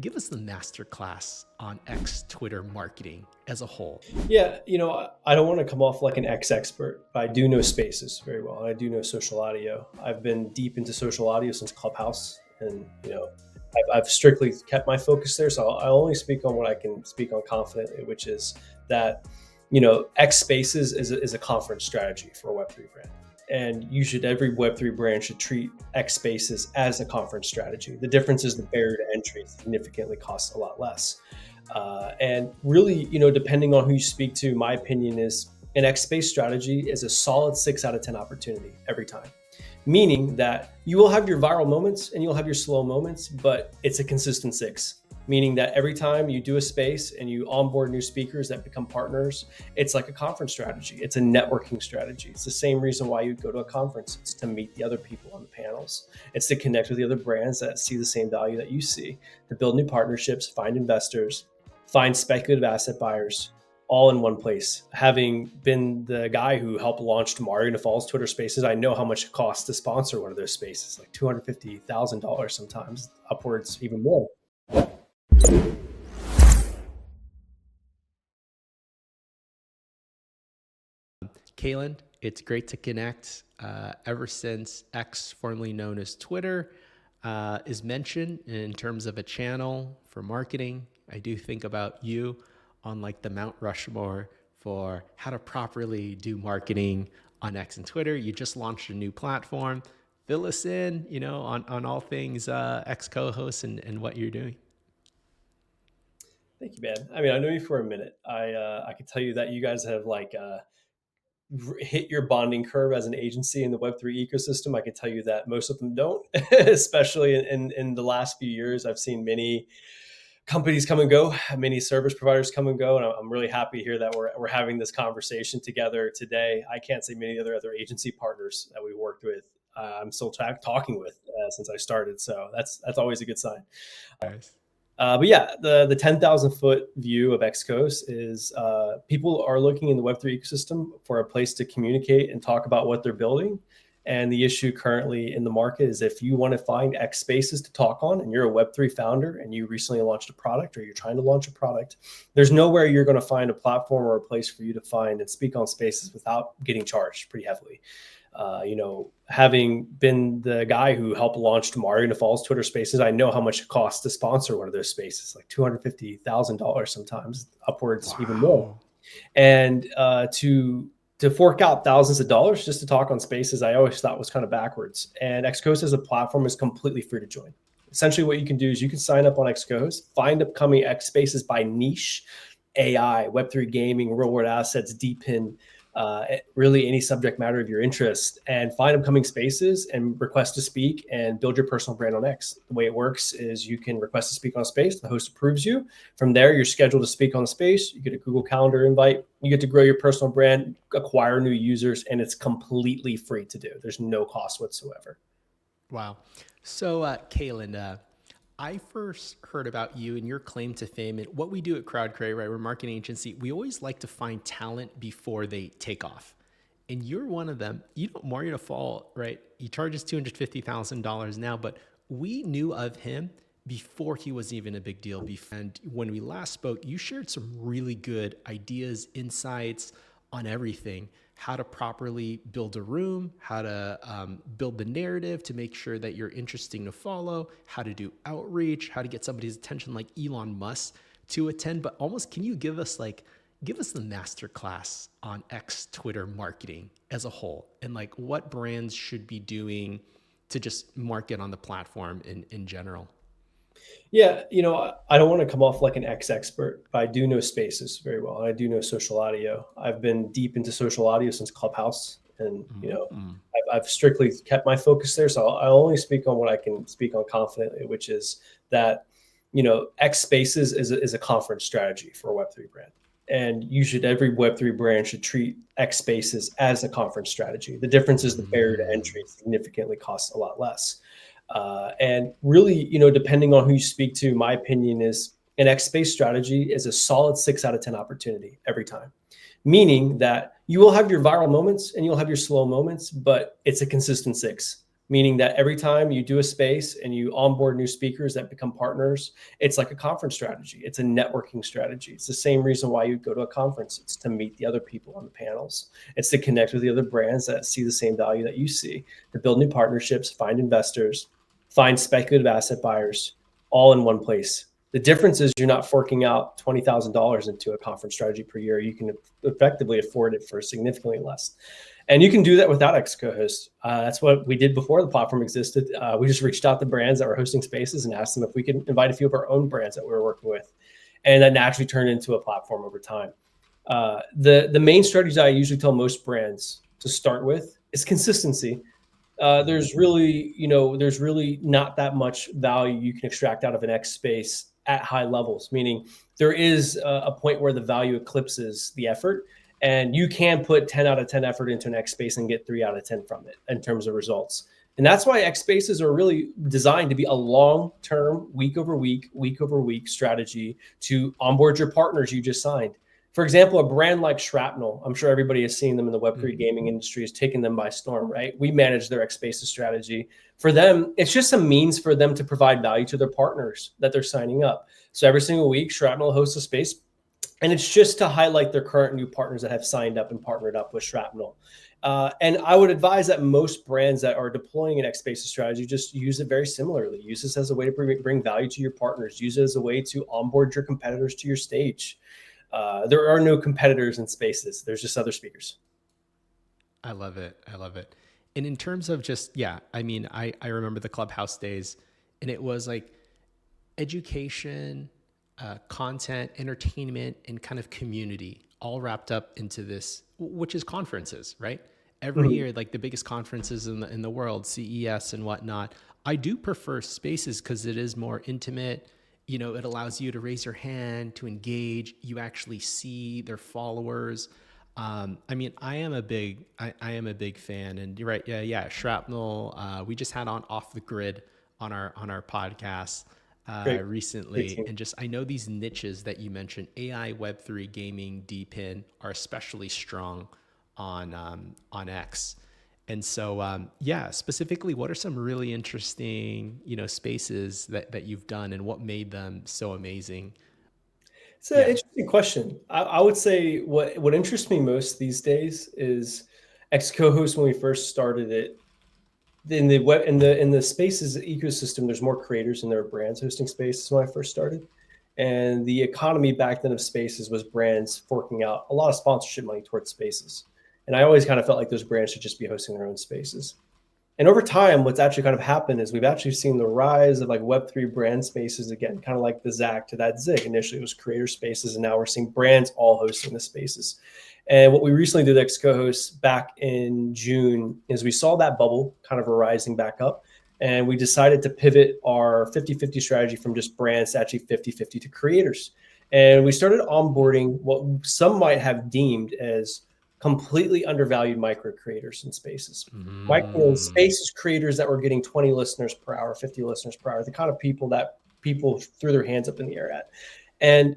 give us the masterclass on X Twitter marketing as a whole. Yeah, I don't want to come off like an X expert, but I do know spaces very well. And I do know social audio. I've been deep into social audio since Clubhouse, and I've strictly kept my focus there. So I'll only speak on what I can speak on confidently, which is that X Spaces is a conference strategy for a Web3 brand. And every Web3 brand should treat X Spaces as a conference strategy. The difference is the barrier to entry significantly costs a lot less. And really, depending on who you speak to, my opinion is an X Space strategy is a solid 6 out of 10 opportunity every time. Meaning that you will have your viral moments and you'll have your slow moments, but it's a consistent 6. Meaning that every time you do a space and you onboard new speakers that become partners, it's like a conference strategy. It's a networking strategy. It's the same reason why you go to a conference. It's to meet the other people on the panels. It's to connect with the other brands that see the same value that you see, to build new partnerships, find investors, find speculative asset buyers, all in one place. Having been the guy who helped launch Mario Nafal's Twitter Spaces, I know how much it costs to sponsor one of those spaces, like $250,000 sometimes, upwards even more. Kaylnd, it's great to connect. Ever since X, formerly known as Twitter, is mentioned in terms of a channel for marketing, I do think about you on like the Mount Rushmore for how to properly do marketing on X and Twitter. You just launched a new platform. Fill us in, on all things XCohost and what you're doing. Thank you, man. I mean, I know you for a minute. I can tell you that you guys have hit your bonding curve as an agency in the Web3 ecosystem. I can tell you that most of them don't, especially in the last few years. I've seen many companies come and go, many service providers come and go, and I'm really happy to hear that we're having this conversation together today. I can't say many other agency partners that we worked with. I'm still talking with since I started, so that's always a good sign. Nice. But yeah, the 10,000 foot view of XCohost is people are looking in the Web3 ecosystem for a place to communicate and talk about what they're building. And the issue currently in the market is if you want to find X spaces to talk on and you're a Web3 founder and you recently launched a product or you're trying to launch a product, there's nowhere you're going to find a platform or a place for you to find and speak on spaces without getting charged pretty heavily. Having been the guy who helped launch Mario Nafal's Twitter Spaces, I know how much it costs to sponsor one of those spaces, like $250,000 sometimes, upwards even more. And to fork out thousands of dollars just to talk on spaces, I always thought was kind of backwards. And XCohost as a platform is completely free to join. Essentially what you can do is you can sign up on XCohost, find upcoming X spaces by niche, AI, Web3 gaming, real world assets, DeepIn, really any subject matter of your interest, and find upcoming spaces and request to speak and build your personal brand on X. The way it works is you can request to speak on a space. The host approves you. From there, you're scheduled to speak on the space. You get a Google Calendar invite. You get to grow your personal brand, acquire new users, and it's completely free to do. There's no cost whatsoever. Wow. So, Kaylnd, I first heard about you and your claim to fame and what we do at Crowdcreate, right? We're a marketing agency. We always like to find talent before they take off. And you're one of them. Mario Nafal, right? He charges $250,000 now, but we knew of him before he was even a big deal. And when we last spoke, you shared some really good ideas, insights on everything. How to properly build a room, how to build the narrative to make sure that you're interesting to follow, how to do outreach, how to get somebody's attention like Elon Musk to attend. But almost, can you give us the masterclass on X Twitter marketing as a whole and like what brands should be doing to just market on the platform in general? Yeah, I don't want to come off like an X expert, but I do know spaces very well. And I do know social audio. I've been deep into social audio since Clubhouse, and I've strictly kept my focus there. So I'll only speak on what I can speak on confidently, which is that X Spaces is a conference strategy for a Web3 brand. And every Web3 brand should treat X Spaces as a conference strategy. The difference is the barrier to entry significantly costs a lot less. And really, depending on who you speak to, my opinion is an X space strategy is a solid 6 out of 10 opportunity every time. Meaning that you will have your viral moments and you'll have your slow moments, but it's a consistent 6. meaning that every time you do a space and you onboard new speakers that become partners, it's like a conference strategy. It's a networking strategy. It's the same reason why you go to a conference. It's to meet the other people on the panels. It's to connect with the other brands that see the same value that you see, to build new partnerships, find investors, find speculative asset buyers, all in one place. The difference is you're not forking out $20,000 into a conference strategy per year. You can effectively afford it for significantly less. And you can do that without XCohost. That's what we did before the platform existed. We just reached out to brands that were hosting spaces and asked them if we could invite a few of our own brands that we were working with. And that naturally turned into a platform over time. The main strategy I usually tell most brands to start with is consistency. There's really not that much value you can extract out of an X space at high levels, meaning there is a point where the value eclipses the effort, and you can put 10 out of 10 effort into an X space and get 3 out of 10 from it in terms of results. And that's why X spaces are really designed to be a long-term, week over week strategy to onboard your partners you just signed. For example, a brand like Shrapnel, I'm sure everybody has seen them in the Web3 gaming industry, has taken them by storm, right? We manage their X Spaces strategy. For them, it's just a means for them to provide value to their partners that they're signing up. So every single week, Shrapnel hosts a space, and it's just to highlight their current new partners that have signed up and partnered up with Shrapnel. And I would advise that most brands that are deploying an X Spaces strategy just use it very similarly. Use this as a way to bring value to your partners. Use it as a way to onboard your competitors to your stage. There are no competitors in spaces. There's just other speakers. I love it. I love it. And in terms of just, yeah, I mean, I remember the Clubhouse days, and it was like education, content, entertainment, and kind of community all wrapped up into this, which is conferences, right? Every year, like the biggest conferences in the world, CES and whatnot. I do prefer spaces because it is more intimate. You know, it allows you to raise your hand, to engage. You actually see their followers. I mean, I am a big fan, and you're right. Yeah. Shrapnel. We just had on Off the Grid on our podcast recently, and just I know these niches that you mentioned, AI, Web3, gaming, DPIN, are especially strong on X. And so, specifically, what are some really interesting, spaces that you've done, and what made them so amazing? It's an interesting question. I would say what interests me most these days is XCohost. When we first started it, in the spaces ecosystem, there's more creators and there are brands hosting spaces when I first started. And the economy back then of spaces was brands forking out a lot of sponsorship money towards spaces. And I always kind of felt like those brands should just be hosting their own spaces. And over time, what's actually kind of happened is we've actually seen the rise of like Web3 brand spaces again, kind of like the Zach to that Zig. Initially, it was creator spaces, and now we're seeing brands all hosting the spaces. And what we recently did at XCohost back in June is we saw that bubble kind of rising back up. And we decided to pivot our 50-50 strategy from just brands to actually 50-50 to creators. And we started onboarding what some might have deemed as completely undervalued micro creators in spaces. Micro spaces creators that were getting 20 listeners per hour, 50 listeners per hour, the kind of people that people threw their hands up in the air at. And,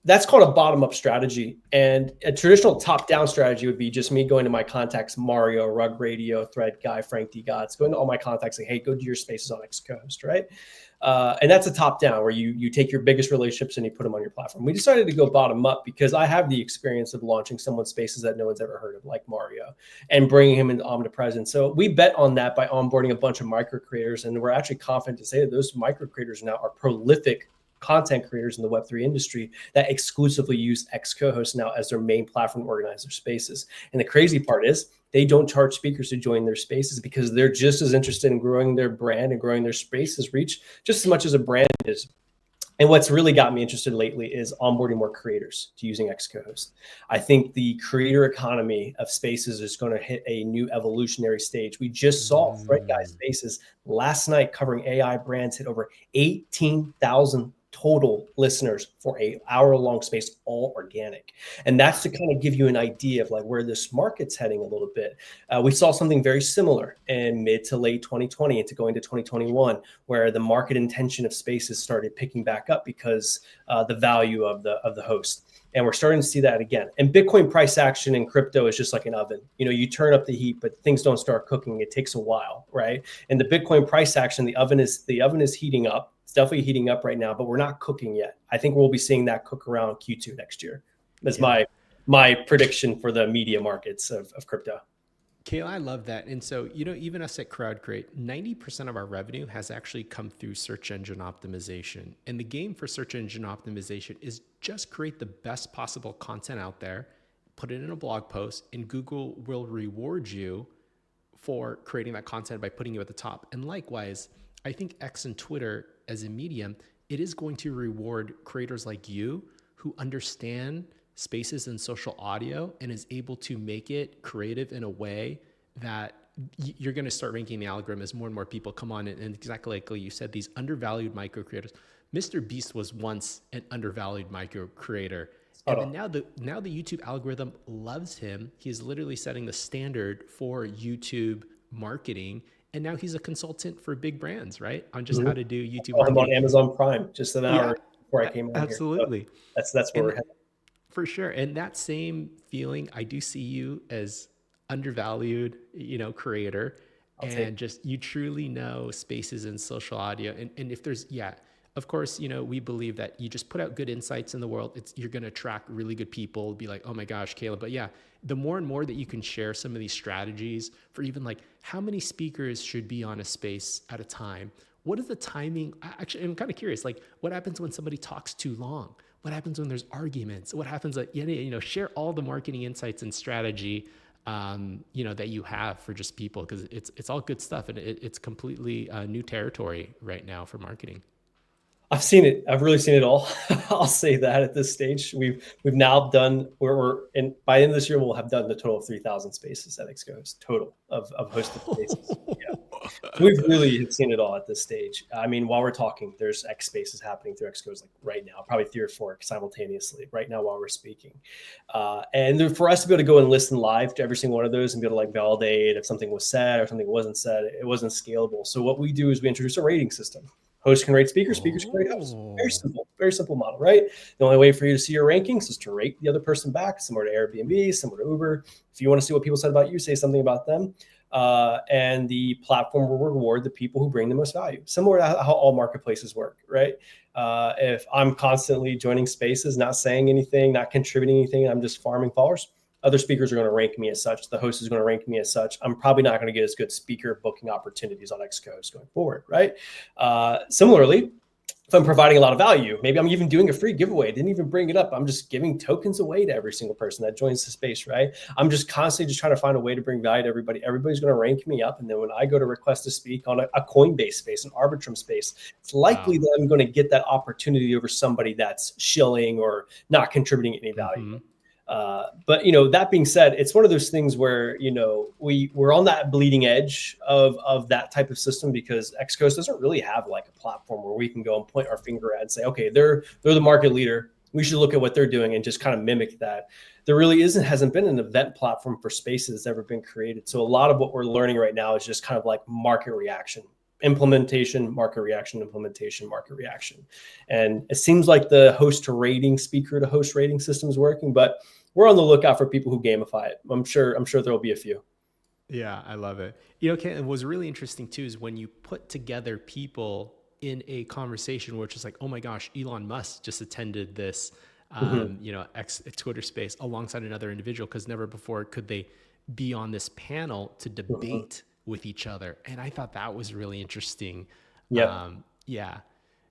that's called a bottom-up strategy. And a traditional top-down strategy would be just me going to my contacts, Mario, Rug Radio, Thread Guy, Frank D. Gods, going to all my contacts saying, hey, go do your spaces on XCohost, right? And that's a top-down where you take your biggest relationships and you put them on your platform. We decided to go bottom-up because I have the experience of launching someone's spaces that no one's ever heard of, like Mario, and bringing him into omnipresence. So we bet on that by onboarding a bunch of micro creators, and we're actually confident to say that those micro creators now are prolific content creators in the Web3 industry that exclusively use XCohost now as their main platform to organize their spaces. And the crazy part is they don't charge speakers to join their spaces because they're just as interested in growing their brand and growing their spaces reach just as much as a brand is. And what's really got me interested lately is onboarding more creators to using XCohost. I think the creator economy of spaces is going to hit a new evolutionary stage. We just saw Thread Guy Spaces last night covering AI brands hit over 18,000 total listeners for a hour-long space, all organic. And that's to kind of give you an idea of like where this market's heading a little bit. We saw something very similar in mid to late 2020 into going to 2021, where the market intention of spaces started picking back up because the value of the host. And we're starting to see that again. And Bitcoin price action in crypto is just like an oven. You turn up the heat, but things don't start cooking. It takes a while, right? And the Bitcoin price action, the oven is heating up. It's definitely heating up right now, but we're not cooking yet. I think we'll be seeing that cook around Q2 next year. That's my prediction for the media markets of crypto. Kaylnd, I love that. And so, even us at Crowdcreate, 90% of our revenue has actually come through search engine optimization. And the game for search engine optimization is just create the best possible content out there, put it in a blog post, and Google will reward you for creating that content by putting you at the top. And likewise, I think X and Twitter as a medium, it is going to reward creators like you who understand spaces and social audio and is able to make it creative in a way that you're going to start ranking the algorithm as more and more people come on. And exactly like you said, these undervalued micro creators. Mr. Beast was once an undervalued micro creator. And then now the YouTube algorithm loves him. He's literally setting the standard for YouTube marketing. And now he's a consultant for big brands, right? On just how to do YouTube marketing. I'm on Amazon Prime just an hour before I came on absolutely. Here. So that's where we're headed. For sure. And that same feeling, I do see you as undervalued, creator. Just, you truly know spaces and social audio. And if there's, of course, we believe that you just put out good insights in the world. You're going to attract really good people, be like, oh my gosh, Kaylnd. But the more and more that you can share some of these strategies for even like how many speakers should be on a space at a time. What is the timing? Actually, I'm kind of curious, like what happens when somebody talks too long? What happens when there's arguments? What happens share all the marketing insights and strategy, that you have for just people, because it's all good stuff. And it's completely new territory right now for marketing. I've seen it. I've really seen it all. I'll say that at this stage, we've now done by the end of this year, we'll have done the total of 3,000 spaces at XCohost, total of hosted spaces. We've really seen it all at this stage. I mean, while we're talking, there's X spaces happening through XCohost like right now, probably 3 or 4 simultaneously right now while we're speaking. And for us to be able to go and listen live to every single one of those and be able to like validate if something was said or something wasn't said, it wasn't scalable. So what we do is we introduce a rating system. Hosts can rate speakers, speakers can rate hosts. Very simple model, right? The only way for you to see your rankings is to rate the other person back, similar to Airbnb, similar to Uber. If you want to see what people said about you, say something about them. And the platform will reward the people who bring the most value, similar to how all marketplaces work, right? If I'm constantly joining spaces, not saying anything, not contributing anything, I'm just farming followers, other speakers are going to rank me as such. The host is going to rank me as such. I'm probably not going to get as good speaker booking opportunities on XCohost going forward, right? Similarly, if I'm providing a lot of value, maybe I'm even doing a free giveaway. I didn't even bring it up. I'm just giving tokens away to every single person that joins the space, right? I'm just constantly just trying to find a way to bring value to everybody. Everybody's going to rank me up. And then when I go to request to speak on a Coinbase space, an Arbitrum space, it's likely that I'm going to get that opportunity over somebody that's shilling or not contributing any value. Mm-hmm. But that being said, it's one of those things where we're on that bleeding edge of that type of system, because XCohost doesn't really have like a platform where we can go and point our finger at and say, okay, they're the market leader. We should look at what they're doing and just kind of mimic that. There really hasn't been an event platform for spaces that's ever been created. So a lot of what we're learning right now is just kind of like market reaction. Implementation, market reaction, implementation, market reaction. And it seems like the host to rating, speaker to host rating system is working, but we're on the lookout for people who gamify it. I'm sure there'll be a few. Yeah, I love it. What was really interesting too is when you put together people in a conversation where it's just like, oh my gosh, Elon Musk just attended this, X Twitter space alongside another individual, because never before could they be on this panel to debate with each other. And I thought that was really interesting. Yeah.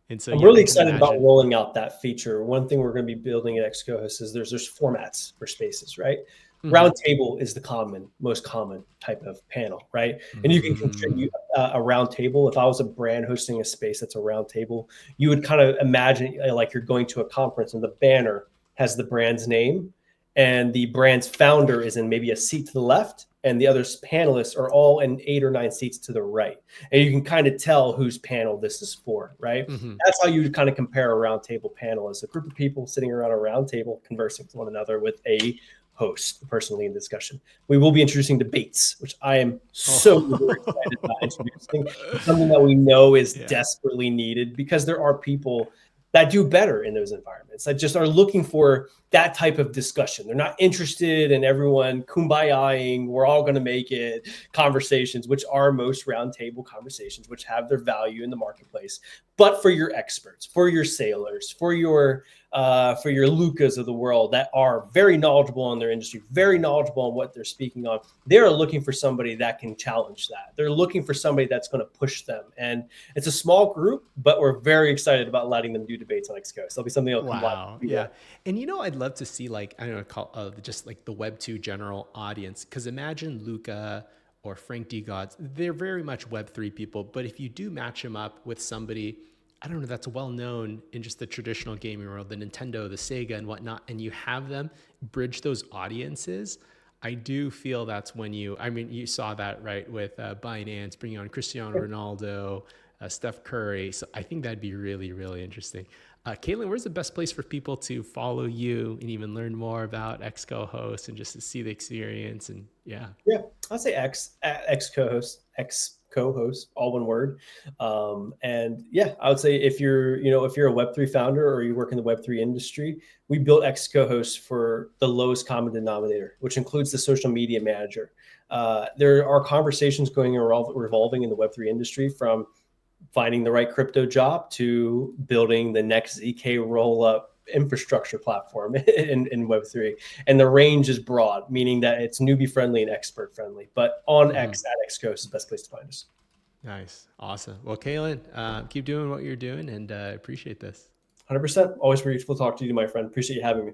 And so I'm really excited about rolling out that feature. One thing we're going to be building at XCohost is there's formats for spaces, right? Mm-hmm. Roundtable is the most common type of panel, right? Mm-hmm. And you can contribute a roundtable. If I was a brand hosting a space that's a roundtable, you would kind of imagine like you're going to a conference and the banner has the brand's name and the brand's founder is in maybe a seat to the left, and the other panelists are all in 8 or 9 seats to the right. And you can kind of tell whose panel this is for, right? Mm-hmm. That's how you kind of compare a roundtable panel as a group of people sitting around a round table conversing with one another with a host, the person leading the discussion. We will be introducing debates, which I am so excited about introducing. It's something that we know is desperately needed because there are people that do better in those environments, that just are looking for that type of discussion. They're not interested in everyone kumbaya-ing, we're all going to make it conversations, which are most roundtable conversations, which have their value in the marketplace. But for your experts, for your sailors, for your Lucas of the world that are very knowledgeable in their industry, very knowledgeable on what they're speaking on, they're looking for somebody that can challenge that. They're looking for somebody that's going to push them. And it's a small group, but we're very excited about letting them do debates on XCohost. There'll be something that'll come Wow. Yeah. And I'd love to see like, I don't know, call just like the Web2 general audience. Cause imagine Luca or Frank D. Gods, they're very much Web3 people. But if you do match them up with somebody, I don't know, that's well known in just the traditional gaming world, the Nintendo, the Sega and whatnot, and you have them bridge those audiences, I do feel that's when you saw that, right, with Binance bringing on Cristiano Ronaldo, Steph Curry. So I think that'd be really, really interesting. Kaylnd, where's the best place for people to follow you and even learn more about XCohost and just to see the experience? And yeah, I'll say XCohost, all one word. And yeah, I would say if you're a Web3 founder or you work in the Web3 industry, we built XCohost for the lowest common denominator, which includes the social media manager. There are conversations revolving in the Web3 industry, from finding the right crypto job to building the next ZK roll-up infrastructure platform in Web3. And the range is broad, meaning that it's newbie friendly and expert friendly. But on X at XCohost is the best place to find us. Nice. Awesome. Well, Kaylnd, keep doing what you're doing and appreciate this. 100%. Always grateful to talk to you, my friend. Appreciate you having me.